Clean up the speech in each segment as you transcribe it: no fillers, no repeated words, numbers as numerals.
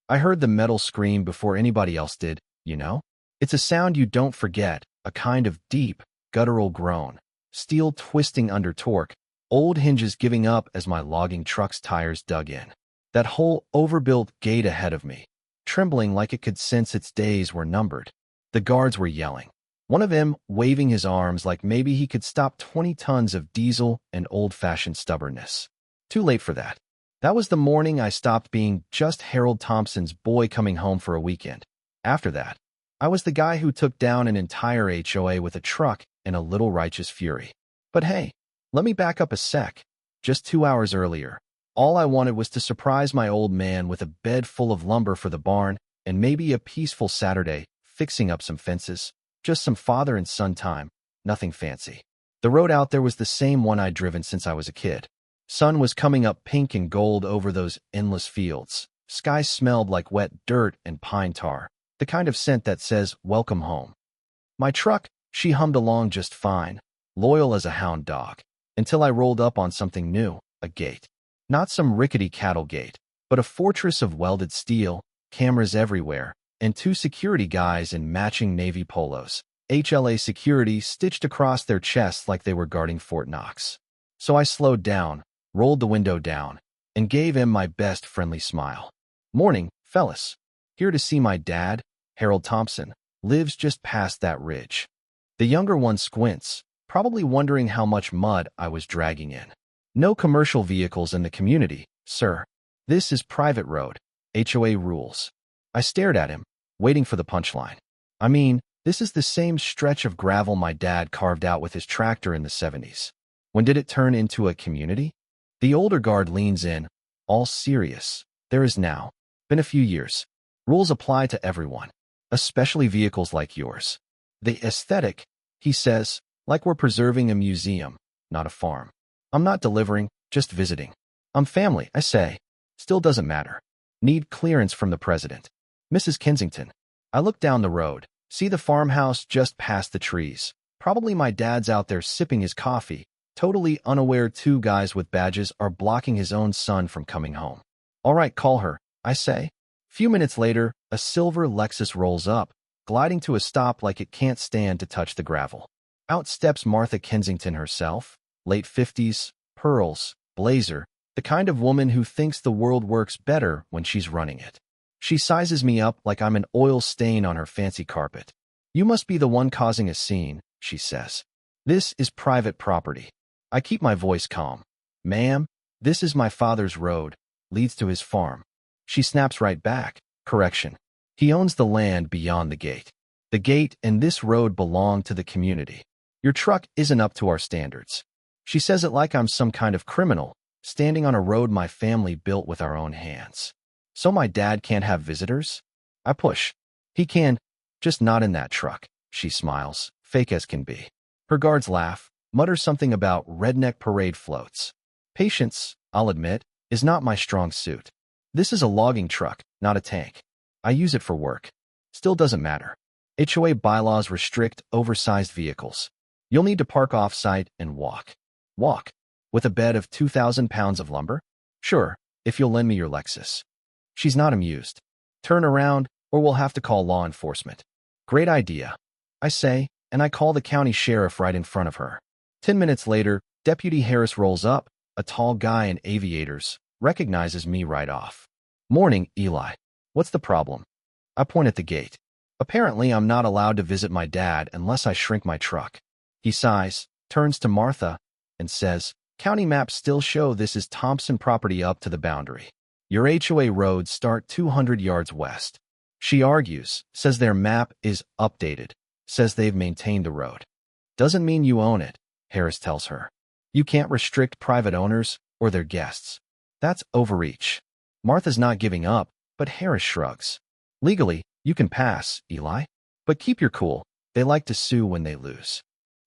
I heard the metal scream before anybody else did, you know? It's a sound you don't forget, a kind of deep, guttural groan. Steel twisting under torque, old hinges giving up as my logging truck's tires dug in. That whole overbuilt gate ahead of me, trembling like it could sense its days were numbered. The guards were yelling. One of them waving his arms like maybe he could stop 20 tons of diesel and old-fashioned stubbornness. Too late for that. That was the morning I stopped being just Harold Thompson's boy coming home for a weekend. After that, I was the guy who took down an entire HOA with a truck in a little righteous fury. But hey, let me back up a sec. Just 2 hours earlier, all I wanted was to surprise my old man with a bed full of lumber for the barn and maybe a peaceful Saturday, fixing up some fences. Just some father and son time, nothing fancy. The road out there was the same one I'd driven since I was a kid. Sun was coming up pink and gold over those endless fields. Sky smelled like wet dirt and pine tar, the kind of scent that says, welcome home. My truck, she hummed along just fine, loyal as a hound dog, until I rolled up on something new, a gate. Not some rickety cattle gate, but a fortress of welded steel, cameras everywhere, and 2 security guys in matching navy polos. HLA security stitched across their chests like they were guarding Fort Knox. So I slowed down, rolled the window down, and gave him my best friendly smile. Morning, fellas. Here to see my dad, Harold Thompson, lives just past that ridge. The younger one squints, probably wondering how much mud I was dragging in. No commercial vehicles in the community, sir. This is private road. HOA rules. I stared at him, waiting for the punchline. I mean, this is the same stretch of gravel my dad carved out with his tractor in the 70s. When did it turn into a community? The older guard leans in, all serious. There has now been a few years. Rules apply to everyone, especially vehicles like yours. The aesthetic, he says, like we're preserving a museum, not a farm. I'm not delivering, just visiting. I'm family, I say. Still doesn't matter. Need clearance from the president. Mrs. Kensington. I look down the road, see the farmhouse just past the trees. Probably my dad's out there sipping his coffee, totally unaware 2 guys with badges are blocking his own son from coming home. All right, call her, I say. Few minutes later, a silver Lexus rolls up, gliding to a stop like it can't stand to touch the gravel. Out steps Martha Kensington herself, late 50s, pearls, blazer, the kind of woman who thinks the world works better when she's running it. She sizes me up like I'm an oil stain on her fancy carpet. You must be the one causing a scene, she says. This is private property. I keep my voice calm. Ma'am, this is my father's road, leads to his farm. She snaps right back. Correction. He owns the land beyond the gate. The gate and this road belong to the community. Your truck isn't up to our standards. She says it like I'm some kind of criminal, standing on a road my family built with our own hands. So my dad can't have visitors? I push. He can, just not in that truck. She smiles, fake as can be. Her guards laugh, mutter something about redneck parade floats. Patience, I'll admit, is not my strong suit. This is a logging truck, not a tank. I use it for work. Still doesn't matter. HOA bylaws restrict oversized vehicles. You'll need to park off-site and walk. Walk? With a bed of 2,000 pounds of lumber? Sure, if you'll lend me your Lexus. She's not amused. Turn around, or we'll have to call law enforcement. Great idea, I say, and I call the county sheriff right in front of her. 10 minutes later, Deputy Harris rolls up, a tall guy in aviators, recognizes me right off. Morning, Eli. What's the problem? I point at the gate. Apparently, I'm not allowed to visit my dad unless I shrink my truck. He sighs, turns to Martha, and says, County maps still show this is Thompson property up to the boundary. Your HOA roads start 200 yards west. She argues, says their map is updated, says they've maintained the road. Doesn't mean you own it, Harris tells her. You can't restrict private owners or their guests. That's overreach. Martha's not giving up, but Harris shrugs. Legally, you can pass, Eli. But keep your cool. They like to sue when they lose.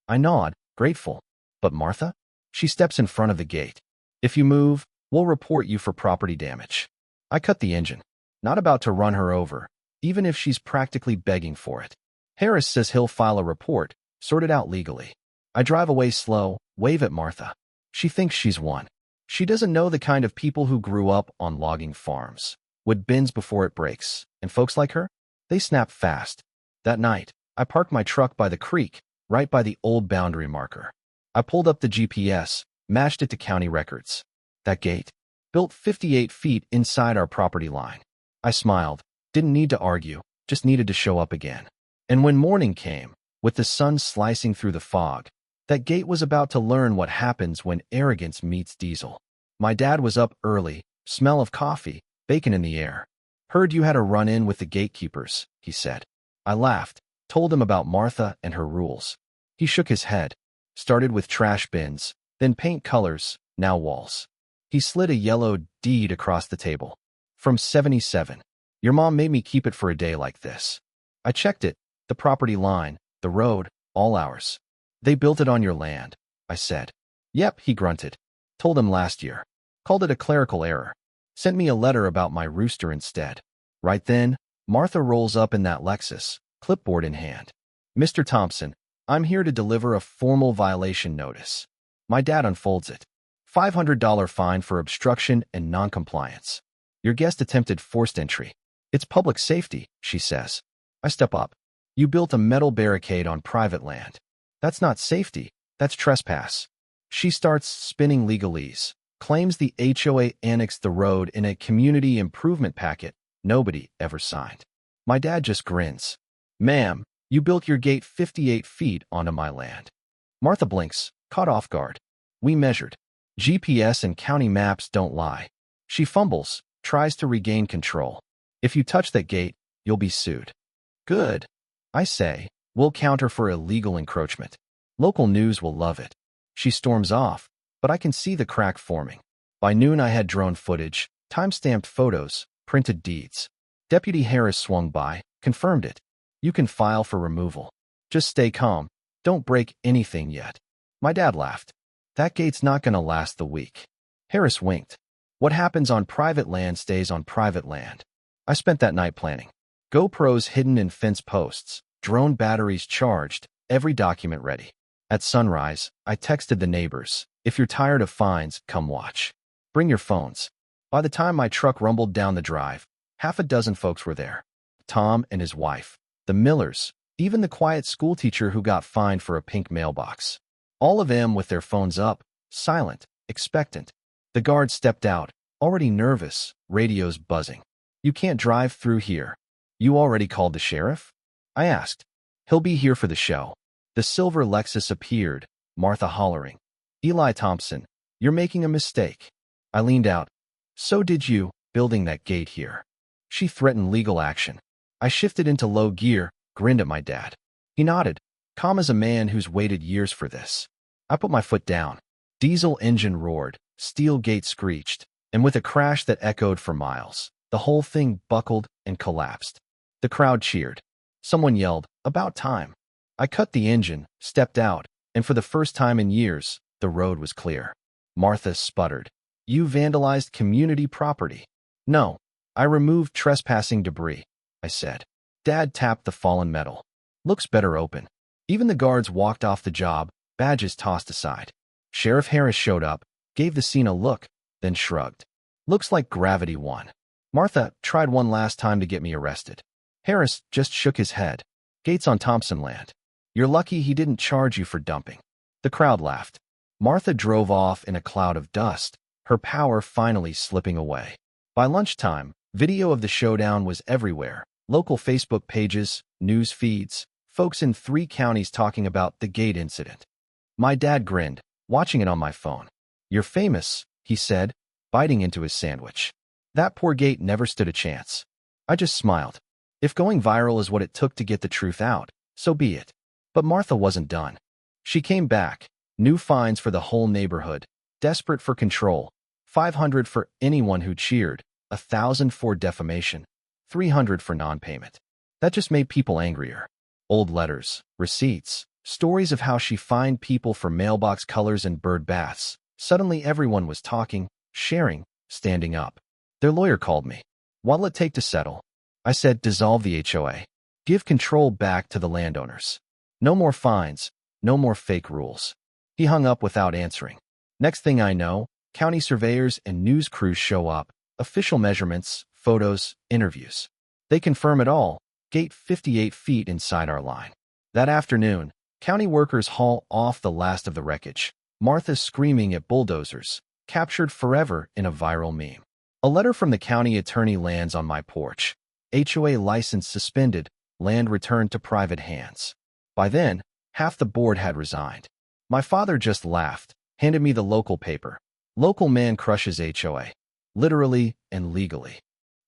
I nod, grateful. But Martha? She steps in front of the gate. If you move, we'll report you for property damage. I cut the engine. Not about to run her over, even if she's practically begging for it. Harris says he'll file a report, sort it out legally. I drive away slow, wave at Martha. She thinks she's one. She doesn't know the kind of people who grew up on logging farms. Wood bends before it breaks, and folks like her, they snap fast. That night, I parked my truck by the creek, right by the old boundary marker. I pulled up the GPS, matched it to county records. That gate, built 58 feet inside our property line. I smiled, didn't need to argue, just needed to show up again. And when morning came, with the sun slicing through the fog, that gate was about to learn what happens when arrogance meets diesel. My dad was up early, smell of coffee, bacon in the air. Heard you had a run-in with the gatekeepers, he said. I laughed, told him about Martha and her rules. He shook his head, started with trash bins, then paint colors, now walls. He slid a yellow deed across the table. From 77. Your mom made me keep it for a day like this. I checked it, the property line, the road, all ours. They built it on your land, I said. Yep, he grunted. Told him last year. Called it a clerical error. Sent me a letter about my rooster instead. Right then, Martha rolls up in that Lexus, clipboard in hand. Mr. Thompson, I'm here to deliver a formal violation notice. My dad unfolds it. $500 fine for obstruction and noncompliance. Your guest attempted forced entry. It's public safety, she says. I step up. You built a metal barricade on private land. That's not safety, that's trespass. She starts spinning legalese, claims the HOA annexed the road in a community improvement packet nobody ever signed. My dad just grins. Ma'am, you built your gate 58 feet onto my land. Martha blinks, caught off guard. We measured. GPS and county maps don't lie. She fumbles, tries to regain control. If you touch that gate, you'll be sued. Good. I say, we'll counter for illegal encroachment. Local news will love it. She storms off, but I can see the crack forming. By noon I had drone footage, time-stamped photos, printed deeds. Deputy Harris swung by, confirmed it. You can file for removal. Just stay calm. Don't break anything yet. My dad laughed. That gate's not gonna last the week. Harris winked. What happens on private land stays on private land. I spent that night planning. GoPros hidden in fence posts, drone batteries charged, every document ready. At sunrise, I texted the neighbors, if you're tired of fines, come watch. Bring your phones. By the time my truck rumbled down the drive, half a dozen folks were there. Tom and his wife, the Millers, even the quiet schoolteacher who got fined for a pink mailbox. All of them with their phones up, silent, expectant. The guard stepped out, already nervous, radios buzzing. You can't drive through here. You already called the sheriff? I asked. He'll be here for the show. The silver Lexus appeared, Martha hollering. Eli Thompson, you're making a mistake. I leaned out. So did you, building that gate here. She threatened legal action. I shifted into low gear, grinned at my dad. He nodded, calm as a man who's waited years for this. I put my foot down. Diesel engine roared, steel gate screeched, and with a crash that echoed for miles, the whole thing buckled and collapsed. The crowd cheered. Someone yelled, about time. I cut the engine, stepped out, and for the first time in years, the road was clear. Martha sputtered. You vandalized community property. No, I removed trespassing debris, I said. Dad tapped the fallen metal. Looks better open. Even the guards walked off the job, badges tossed aside. Sheriff Harris showed up, gave the scene a look, then shrugged. Looks like gravity won. Martha tried one last time to get me arrested. Harris just shook his head. Gates on Thompson land. You're lucky he didn't charge you for dumping. The crowd laughed. Martha drove off in a cloud of dust, her power finally slipping away. By lunchtime, video of the showdown was everywhere. Local Facebook pages, news feeds, folks in 3 counties talking about the gate incident. My dad grinned, watching it on my phone. You're famous, he said, biting into his sandwich. That poor gate never stood a chance. I just smiled. If going viral is what it took to get the truth out, so be it. But Martha wasn't done. She came back, new fines for the whole neighborhood, desperate for control, $500 for anyone who cheered, $1,000 for defamation, $300 for non-payment. That just made people angrier. Old letters, receipts, stories of how she fined people for mailbox colors and bird baths. Suddenly everyone was talking, sharing, standing up. Their lawyer called me. What'll it take to settle? I said, dissolve the HOA. Give control back to the landowners. No more fines, no more fake rules. He hung up without answering. Next thing I know, county surveyors and news crews show up, official measurements, photos, interviews. They confirm it all. Gate 58 feet inside our line. That afternoon, county workers haul off the last of the wreckage. Martha screaming at bulldozers, captured forever in a viral meme. A letter from the county attorney lands on my porch. HOA license suspended, land returned to private hands. By then, half the board had resigned. My father just laughed, handed me the local paper. Local man crushes HOA. Literally and legally.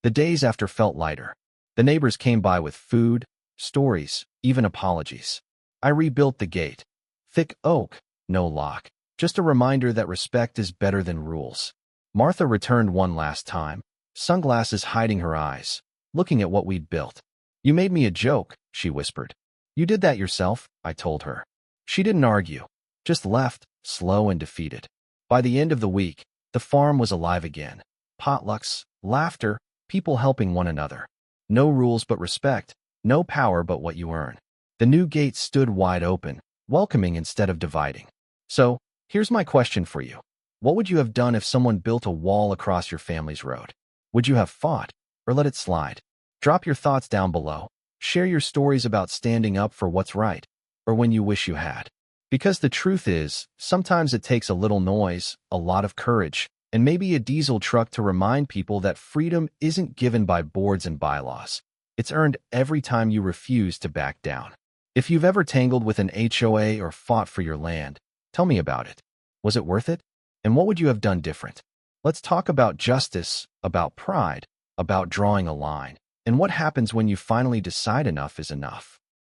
The days after felt lighter. The neighbors came by with food, stories, even apologies. I rebuilt the gate. Thick oak, no lock. Just a reminder that respect is better than rules. Martha returned one last time, sunglasses hiding her eyes, looking at what we'd built. You made me a joke, she whispered. You did that yourself, I told her. She didn't argue, just left, slow and defeated. By the end of the week, the farm was alive again. Potlucks, laughter, people helping one another. No rules but respect, no power but what you earn. The new gate stood wide open, welcoming instead of dividing. So, here's my question for you. What would you have done if someone built a wall across your family's road? Would you have fought, or let it slide? Drop your thoughts down below. Share your stories about standing up for what's right, or when you wish you had. Because the truth is, sometimes it takes a little noise, a lot of courage, and maybe a diesel truck to remind people that freedom isn't given by boards and bylaws. It's earned every time you refuse to back down. If you've ever tangled with an HOA or fought for your land, tell me about it. Was it worth it? And what would you have done different? Let's talk about justice, about pride, about drawing a line, and what happens when you finally decide enough is enough.